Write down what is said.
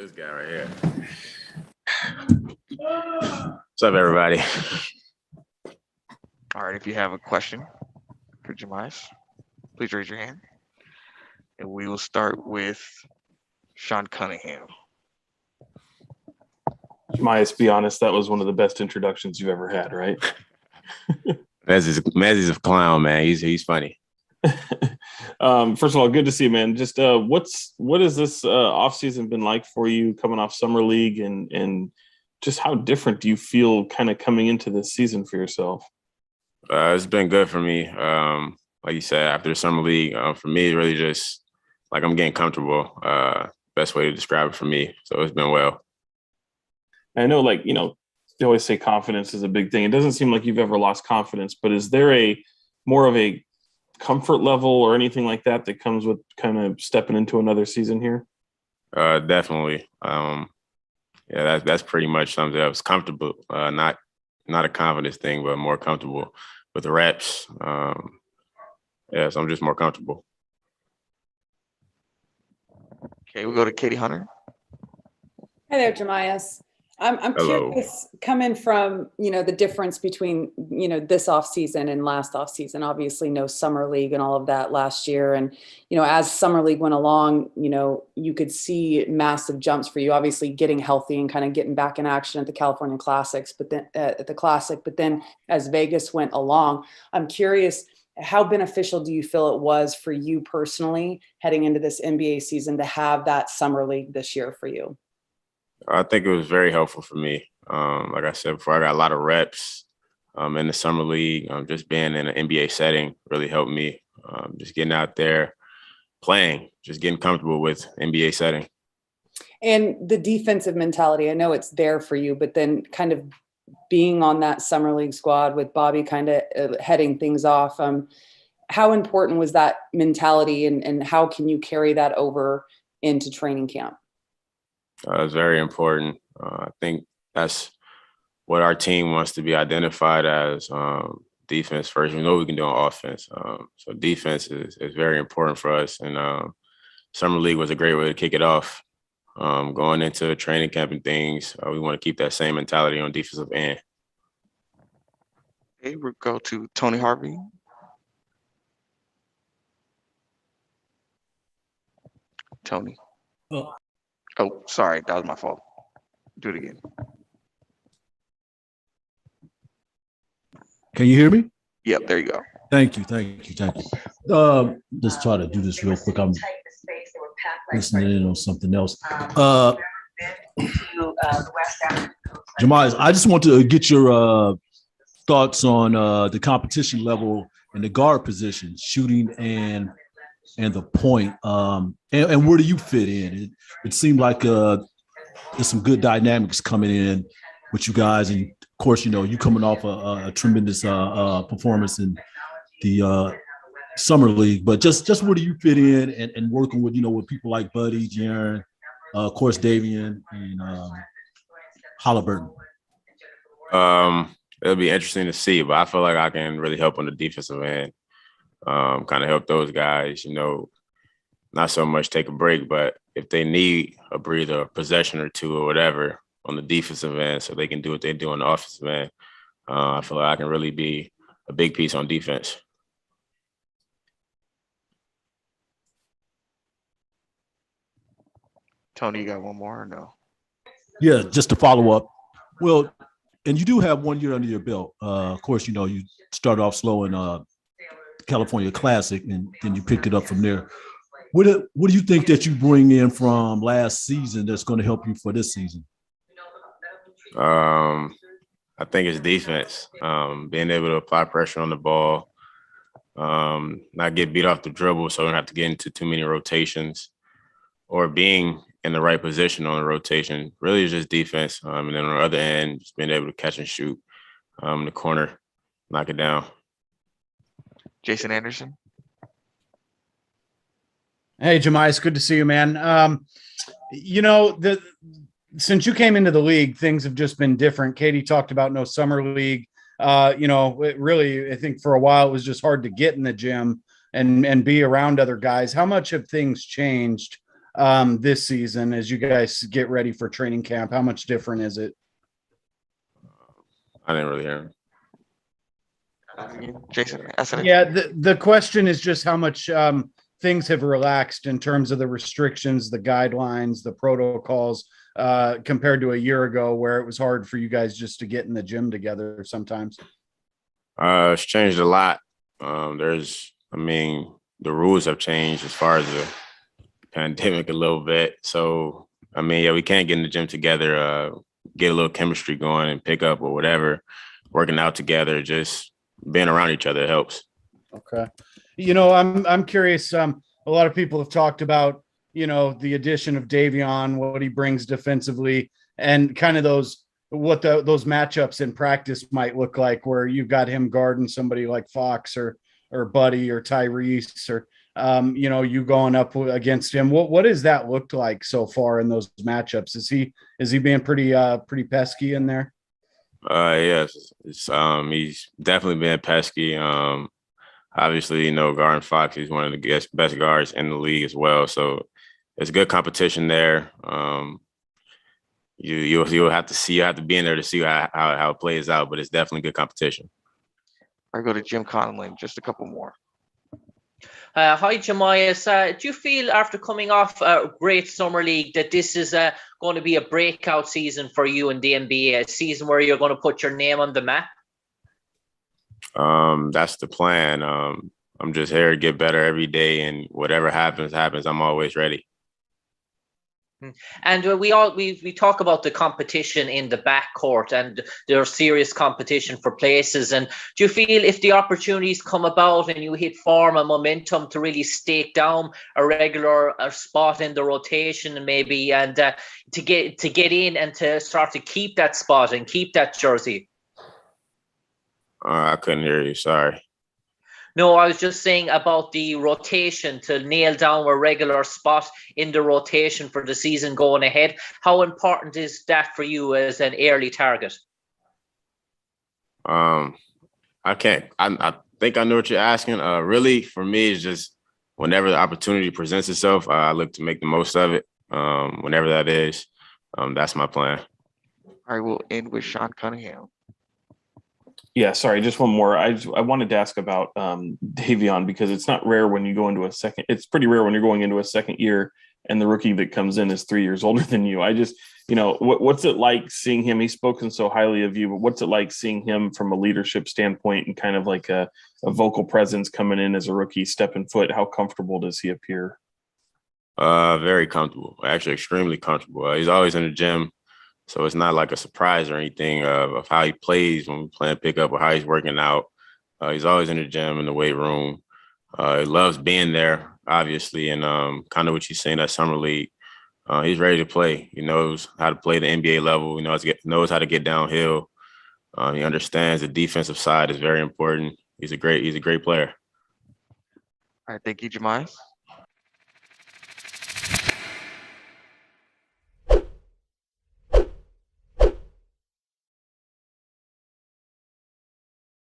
This guy right here. What's up, everybody? All right, if you have a question for Jahmi'us, please raise your hand. And we will start with Sean Cunningham. Jahmi'us, be honest, that was one of the best introductions you've ever had, right? Mazzy's a clown, man. He's funny. First of all, good to see you, man. Just what has this offseason been like for you coming off summer league, and just how different do you feel kind of coming into this season for yourself? It's been good for me. Like you said, after the summer league, for me, it's really just like I'm getting comfortable. Best way to describe it for me. So it's been well. I know, they always say confidence is a big thing. It doesn't seem like you've ever lost confidence, but is there a more of a comfort level or anything like that comes with kind of stepping into another season here? Definitely. Yeah, that's pretty much something that was comfortable. Not a confidence thing, but more comfortable with the reps. So I'm just more comfortable. Okay, we'll go to Katie Hunter. Hi there, Jahmi'us. I'm curious, coming from, the difference between, this offseason and last offseason, obviously no summer league and all of that last year. And, as summer league went along, you could see massive jumps for you, obviously getting healthy and kind of getting back in action at the California Classics, but then at the Classic, but then as Vegas went along, I'm curious, how beneficial do you feel it was for you personally heading into this NBA season to have that summer league this year for you? I think it was very helpful for me. Like I said before, I got a lot of reps in the summer league. Just being in an NBA setting really helped me. Just getting out there, playing, just getting comfortable with NBA setting. And the defensive mentality, I know it's there for you, but then kind of being on that summer league squad with Bobby kind of heading things off, how important was that mentality, and how can you carry that over into training camp? It's very important. I think that's what our team wants to be identified as, defense first. We know we can do on offense. So defense is very important for us. And Summer League was a great way to kick it off. Going into training camp and things, we want to keep that same mentality on defensive end. Okay, we'll go to Tony Harvey. Tony. Oh, sorry. That was my fault. Do it again. Can you hear me? Yep, there you go. Thank you. Just try to do this real quick. I'm listening in on something else. Jahmi'us, I just want to get your thoughts on the competition level in the guard position, shooting and the point, and where do you fit in? It seemed like there's some good dynamics coming in with you guys, and of course, you coming off a tremendous performance in the summer league. But just where do you fit in, and working with with people like Buddy, Jaren, of course, Davian, and Halliburton? It'll be interesting to see, but I feel like I can really help on the defensive end. Kind of help those guys, not so much take a break, but if they need a breather, a possession or two or whatever on the defensive end so they can do what they do on the offensive end, I feel like I can really be a big piece on defense. Tony, you got one more or no? Yeah, just to follow up. Well, and you do have 1 year under your belt. Of course, you started off slow in California Classic, and then you picked it up from there. What do you think that you bring in from last season that's going to help you for this season? I think it's defense. Being able to apply pressure on the ball, not get beat off the dribble, so I don't have to get into too many rotations, or being in the right position on the rotation. Really, it's just defense. And then on the other end, just being able to catch and shoot in the corner, knock it down. Jason Anderson. Hey, Jahmi'us, good to see you, man. Since you came into the league, things have just been different. Katie talked about no summer league. It really, I think for a while it was just hard to get in the gym and be around other guys. How much have things changed this season as you guys get ready for training camp? How much different is it? I didn't really hear him. Jason, yeah, the question is just how much things have relaxed in terms of the restrictions, the guidelines, the protocols, compared to a year ago where it was hard for you guys just to get in the gym together sometimes. It's changed a lot. The rules have changed as far as the pandemic a little bit. So, we can't get in the gym together, get a little chemistry going and pick up or whatever, working out together, just being around each other helps. Okay. I'm curious. A lot of people have talked about, the addition of Davion, what he brings defensively, and kind of those matchups in practice might look like, where you've got him guarding somebody like Fox or Buddy or Tyrese, or you going up against him. What does that look like so far in those matchups? Is he being pretty pesky in there? Yes, he's definitely been pesky. Obviously, guarding Fox, he's one of the best guards in the league as well. So it's good competition there. You'll have to be in there to see how it plays out, but it's definitely good competition. I go to Jim Conlon, just a couple more. Hi, Jahmi'us. Do you feel after coming off a great summer league that this is going to be a breakout season for you in the NBA, a season where you're going to put your name on the map? That's the plan. I'm just here to get better every day, and whatever happens. I'm always ready. And we talk about the competition in the backcourt, and there's serious competition for places. And do you feel if the opportunities come about and you hit form and momentum to really stake down a regular spot in the rotation, and maybe to get in and to start to keep that spot and keep that jersey? I couldn't hear you. Sorry. No, I was just saying about the rotation, to nail down a regular spot in the rotation for the season going ahead. How important is that for you as an early target? I think I know what you're asking. Really, for me, it's just whenever the opportunity presents itself, I look to make the most of it. Whenever that is, that's my plan. All right, we'll end with Sean Cunningham. Yeah, sorry, just one more. I wanted to ask about Davion, because it's not rare when you go into a second. It's pretty rare when you're going into a second year and the rookie that comes in is 3 years older than you. I just, what's it like seeing him? He's spoken so highly of you, but what's it like seeing him from a leadership standpoint and kind of like a vocal presence coming in as a rookie, stepping foot? How comfortable does he appear? Very comfortable, actually extremely comfortable. He's always in the gym. So it's not like a surprise or anything of how he plays when we play pickup or how he's working out. He's always in the gym, in the weight room. He loves being there, obviously, and kind of what you say in that summer league. He's ready to play. He knows how to play the NBA level. He knows how to get downhill. He understands the defensive side is very important. He's a great player. All right, thank you, Jahmi'us.